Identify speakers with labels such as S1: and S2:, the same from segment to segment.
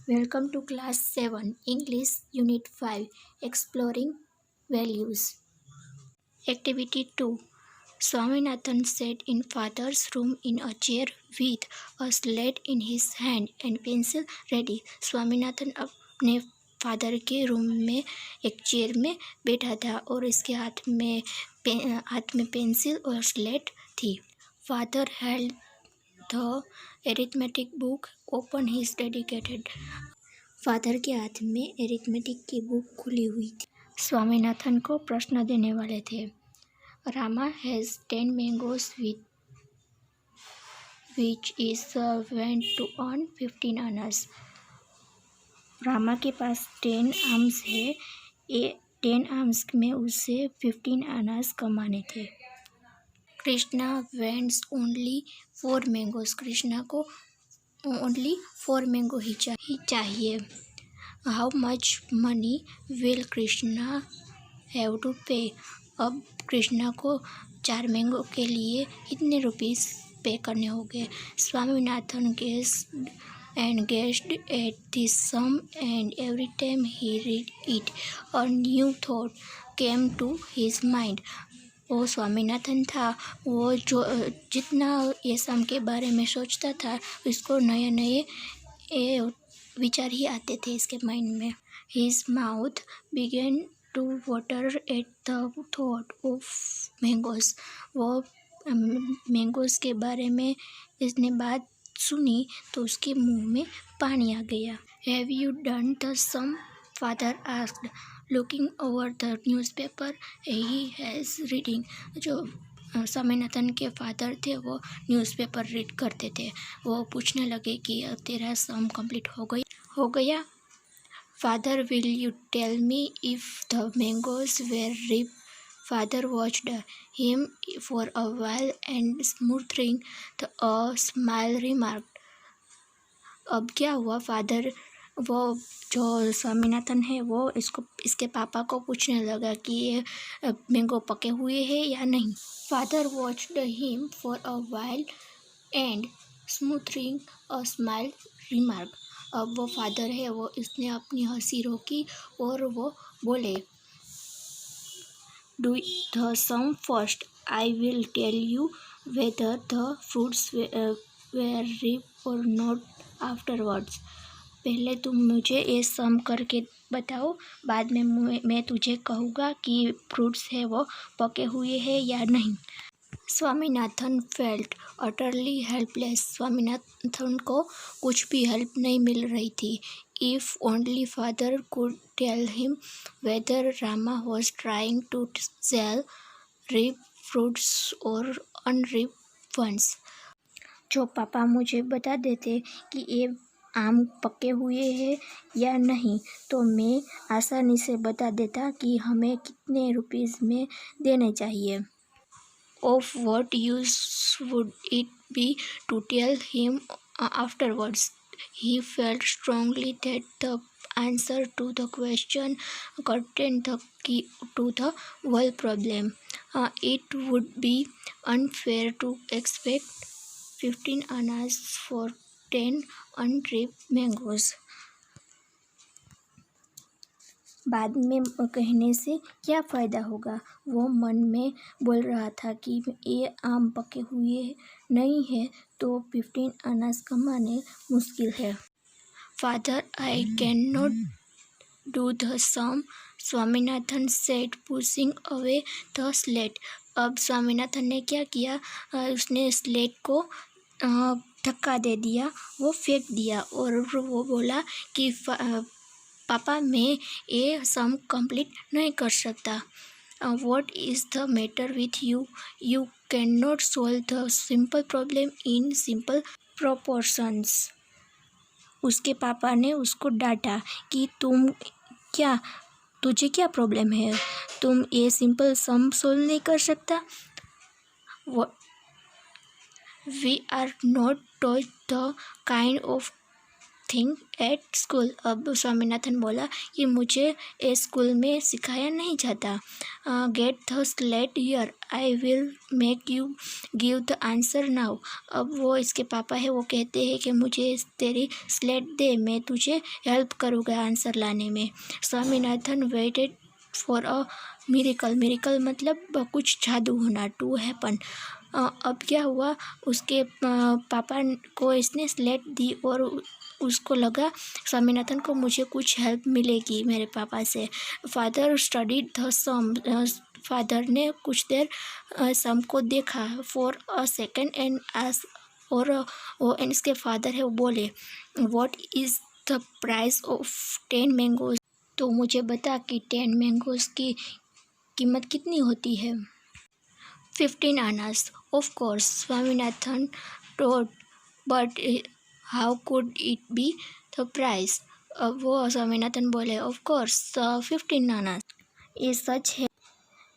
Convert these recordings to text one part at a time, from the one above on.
S1: Welcome to Class 7 English Unit 5 Exploring Values. Activity 2. Swaminathan sat in father's room in a chair with a slate in his hand and pencil ready. Swaminathan अपने father के room में एक chair में बैठा था और इसके हाथ में पेंसिल और स्लेट थी. Father held the arithmetic book open his dedicated. Father के हाथ में एरिथमेटिक की बुक खुली हुई थी. स्वामीनाथन को प्रश्न देने वाले थे. Rama has 10 mangoes which is went to earn 15 annas. Rama के पास 10 आम्स है. 10 आम्स में उसे 15 आनर्स कमाने थे. Krishna wants only 4 mangoes. Krishna को ओनली 4 मैंगो ही चाहिए. How much money will Krishna have to pay. अब कृष्णा को 4 मैंगो के लिए इतने रुपीस पे करने होंगे. Swaminathan guessed and gazed at this sum, and every time he read it, a new thought came to his mind. वो स्वामीनाथन था. वो जो जितना ये सम के बारे में सोचता था उसको नए नए विचार ही आते थे इसके माइंड में. His mouth began to water at the thought of mangoes. वो मैंगोज के बारे में इसने बात सुनी तो उसके मुंह में पानी आ गया. Have you done the sum? Father asked, looking over the newspaper he has reading. जो स्वामीनाथन के फादर थे वो न्यूज़पेपर रीड करते थे. वो पूछने लगे कि तेरा सम कंप्लीट हो गया. Father, will you tell me if the mangoes were ripe? Father watched him for a while and smoothing a smile remarked. अब क्या हुआ? फादर वो जो स्वामीनाथन है वो इसके पापा को पूछने लगा कि ये मैंगो पके हुए हैं या नहीं. Father watched him for a while and smoothing a smile remark. अब वो फादर है वो इसने अपनी हंसी रोकी और वो बोले, do the sum first. I will tell you whether the fruits were ripe or not afterwards. पहले तुम मुझे ये सम करके बताओ, बाद में मैं तुझे कहूँगा कि फ्रूट्स है वो पके हुए हैं या नहीं. Swaminathan felt utterly helpless. Swaminathan को कुछ भी हेल्प नहीं मिल रही थी. If only father could tell him whether Rama was trying to sell ripe fruits or unripe once. जो पापा मुझे बता देते कि ये आम पके हुए हैं या नहीं तो मैं आसानी से बता देता कि हमें कितने रुपीस में देने चाहिए. Of what use would it be to tell him afterwards? He felt strongly that the answer to the question contained the key to the whole problem. It would be unfair to expect 15 annas for 10 unripe mangoes. बाद में कहने से क्या फ़ायदा होगा. वो मन में बोल रहा था कि ये आम पके हुए नहीं है तो 15 अनाज कमाने मुश्किल है. Father, I can not do the sum. Swaminathan said pushing away the slate. अब स्वामीनाथन ने क्या किया, उसने स्लेट को धक्का दे दिया, वो फेंक दिया और वो बोला कि पापा मैं ये सम कंप्लीट नहीं कर सकता. What is the matter with you? You can not solve the simple problem in simple proportions. उसके पापा ने उसको डांटा कि तुझे क्या प्रॉब्लम है, तुम ये सिंपल सम सॉल्व नहीं कर सकता. We are not taught the kind of thing at school. अब स्वामीनाथन बोला कि मुझे स्कूल में सिखाया नहीं जाता। Get the slate here, I will make you give the answer now. अब वो इसके पापा है, वो कहते हैं कि मुझे तेरी स्लेट दे, मैं तुझे हेल्प करूँगा आंसर लाने में। Swaminathan waited for a miracle. Miracle मतलब कुछ जादू होना, टू हैपन। अब क्या हुआ, उसके पापा को इसने स्लेट दी और उसको लगा स्वामीनाथन को मुझे कुछ हेल्प मिलेगी मेरे पापा से। Father studied the sum. Father ने कुछ देर सम को देखा फॉर अ सेकेंड एंड आस, और वो इसके फादर है वो बोले what is the price of 10 mangoes. तो मुझे बता कि 10 मैंगोज की कीमत कितनी होती है। 15 आनास। ऑफ कोर्स स्वामीनाथन टोड, but how could it be the price. अब वो स्वामीनाथन बोले ऑफ कोर्स 15 आनास। ये सच है।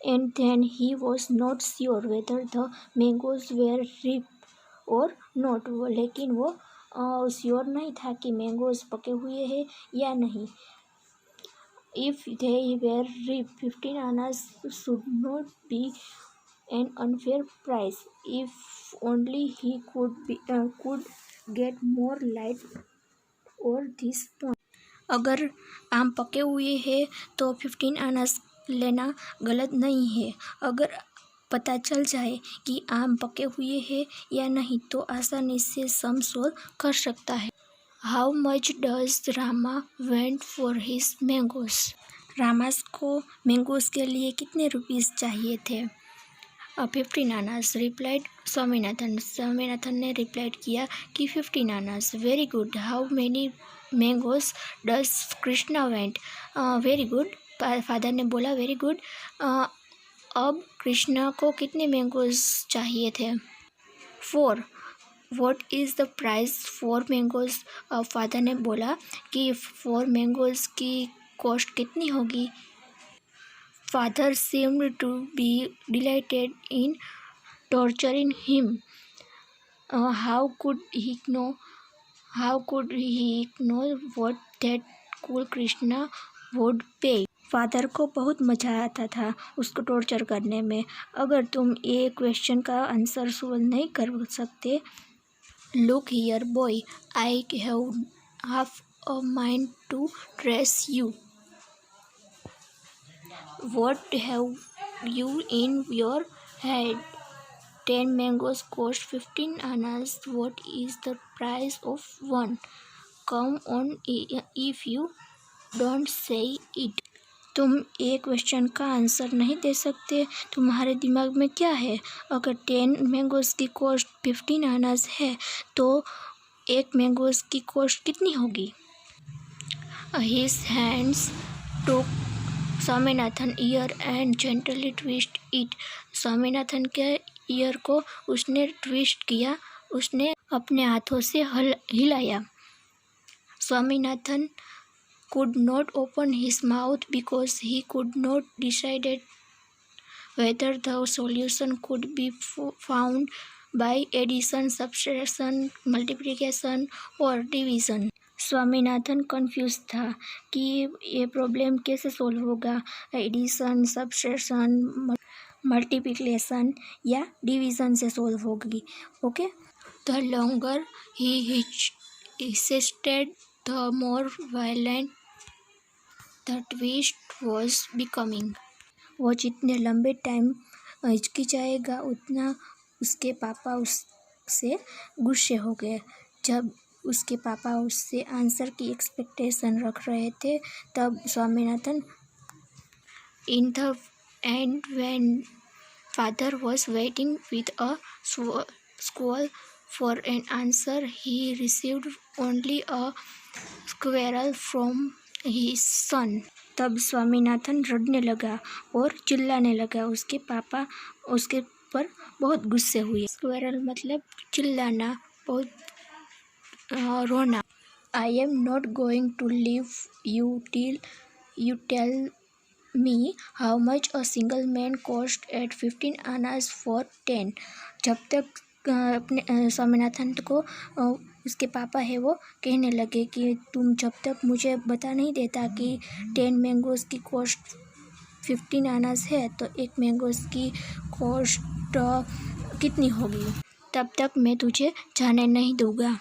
S1: And then he was not sure whether the mangoes were ripe or not. लेकिन वो श्योर नहीं था कि मैंगोज पके हुए हैं या नहीं। If they were ripe 15 annas should not be an unfair price. If only he could get more light or this point. अगर आम पके हुए हैं तो 15 आनास लेना गलत नहीं है। अगर पता चल जाए कि आम पके हुए हैं या नहीं तो आसानी से सम सोल्व कर सकता है। How much does Rama went for his mangoes. Rama's को मैंगोज के लिए कितने रुपीस चाहिए थे। 15 आनास रिप्लाइड स्वामीनाथन। स्वामीनाथन ने रिप्लाइड किया कि 15 annas. Very good. How many mangoes does Krishna went. Very good. Father ने बोला वेरी गुड। अब कृष्णा को कितने मैंगोज चाहिए थे। 4। What is the price for mangoes. Father ने बोला कि 4 मैंगोज की कॉस्ट कितनी होगी। Father seemed to be delighted in torturing him. How could he know? How could he know what that cool Krishna would pay? Father को बहुत मज़ा आता था उसको टॉर्चर करने में। अगर तुम ये क्वेश्चन का आंसर सोल्व नहीं कर सकते, look here boy, I have half a mind to dress you. What have you in your head? 10 mangoes cost 15 annas. What is the price of one? Come on, if you don't say it. तुम एक question का answer नहीं दे सकते, तुम्हारे दिमाग में क्या है। अगर 10 मैंगोज़ की कॉस्ट 15 आनास है तो एक मैंगोज़ की कॉस्ट कितनी होगी। His hands took Swaminathan year and gently twist it. Swaminathan के ईयर को उसने ट्विस्ट किया, उसने अपने हाथों से हिलाया। Swaminathan could not open his mouth because he could not decide whether the solution could be found by addition, subtraction, multiplication or division. Swaminathan confuse था कि ये प्रॉब्लम कैसे सॉल्व होगा, एडिशन, सब्ट्रैक्शन, मल्टीप्लिकेशन या डिवीज़न से सॉल्व होगी। Okay, the longer he hesitated the more violent the twist was becoming. वो जितने लंबे टाइम हिचकिचाएगा उतना उसके पापा उससे गुस्से हो गए। जब उसके पापा उससे आंसर की एक्सपेक्टेशन रख रहे थे तब Swaminathan in the end when father was waiting with a squall for an answer he received only a squeal from his son. तब स्वामीनाथन रड़ने लगा और चिल्लाने लगा। उसके पापा उसके पर बहुत गुस्से हुए। स्क्वेरल मतलब चिल्लाना, बहुत रोना। I am not going to leave you till you tell me how much a single man cost at 15 annas for 10। जब तक अपने स्वामीनाथन को उसके पापा है वो कहने लगे कि तुम जब तक मुझे बता नहीं देता कि 10 मैंगोज़ की कॉस्ट 15 आनास है तो एक मैंगोज़ की कॉस्ट कितनी होगी, तब तक मैं तुझे जाने नहीं दूंगा।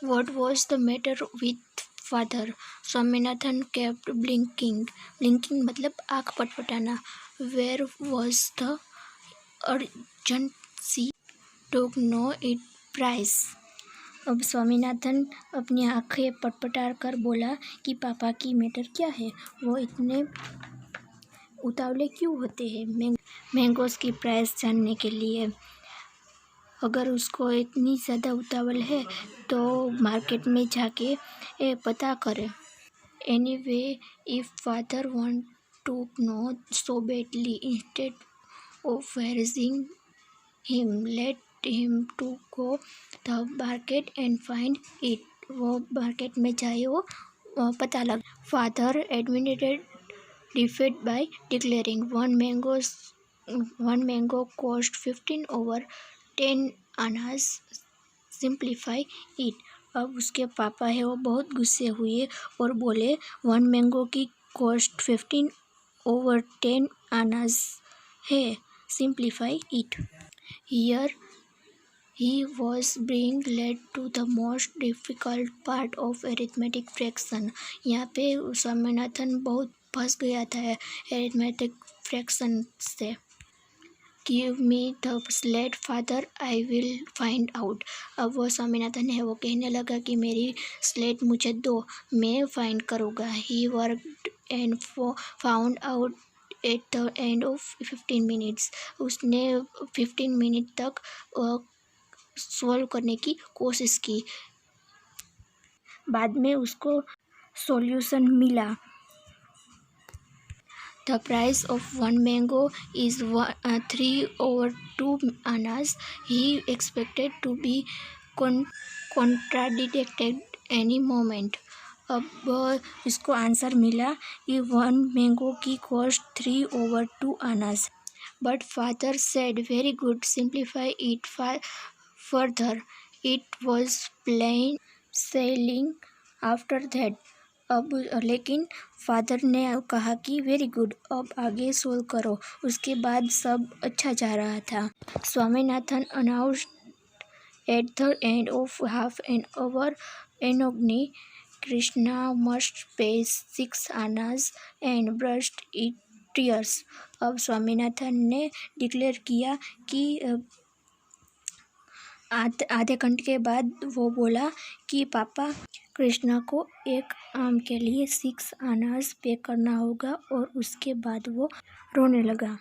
S1: What was the matter with father? Swaminathan kept blinking. Blinking मतलब आँख पटपटाना. Where was the urgency? Dog know it price. अब स्वामीनाथन अपनी आंखें पटपटा कर बोला कि पापा की मैटर क्या है, वो इतने उतावले क्यों होते हैं मैंगोज़ की प्राइस जानने के लिए। अगर उसको इतनी ज़्यादा उतावल है तो मार्केट में जाके पता करे। Anyway if father want to know so badly instead of harassing him let him to go the market and find it. वो मार्केट में जाए, वो पता लगा। Father admitted defeat by declaring one mango cost 15 over 10 annas simplify it. अब उसके पापा है वो बहुत गुस्से हुए और बोले 1 मैंगो की कॉस्ट 15 ओवर 10 आनास है, simplify it. Here he was being led to the most difficult part of arithmetic fraction। यहाँ पे स्वामीनाथन बहुत फंस गया था arithmetic fraction से। Give me the slate father, I will find out। अब वो स्वामीनाथन है वो कहने लगा कि मेरी स्लेट मुझे दो, मैं फाइंड करूँगा। He worked and found out at the end of 15 minutes। उसने 15 मिनट तक सॉल्व करने की कोशिश की। बाद में उसको सॉल्यूशन मिला। The price of 1 mango is 3 over 2 annas। He expected to be contradicted any moment। अब इसको आंसर मिला कि 1 मैंगो की cost 3 over 2 annas. But father said very good, simplify it further. It was plain sailing after that. अब लेकिन father ने कहा कि वेरी गुड, अब आगे सोल्व करो। उसके बाद सब अच्छा जा रहा था। Swaminathan announced at the end of half an hour एनोग्नी Krishna must pay 6 annas and brushed it tears. अब स्वामीनाथन ने डिक्लेयर किया कि आधे घंटे के बाद वो बोला कि पापा कृष्णा को एक आम के लिए 6 आनास पे करना होगा, और उसके बाद वो रोने लगा।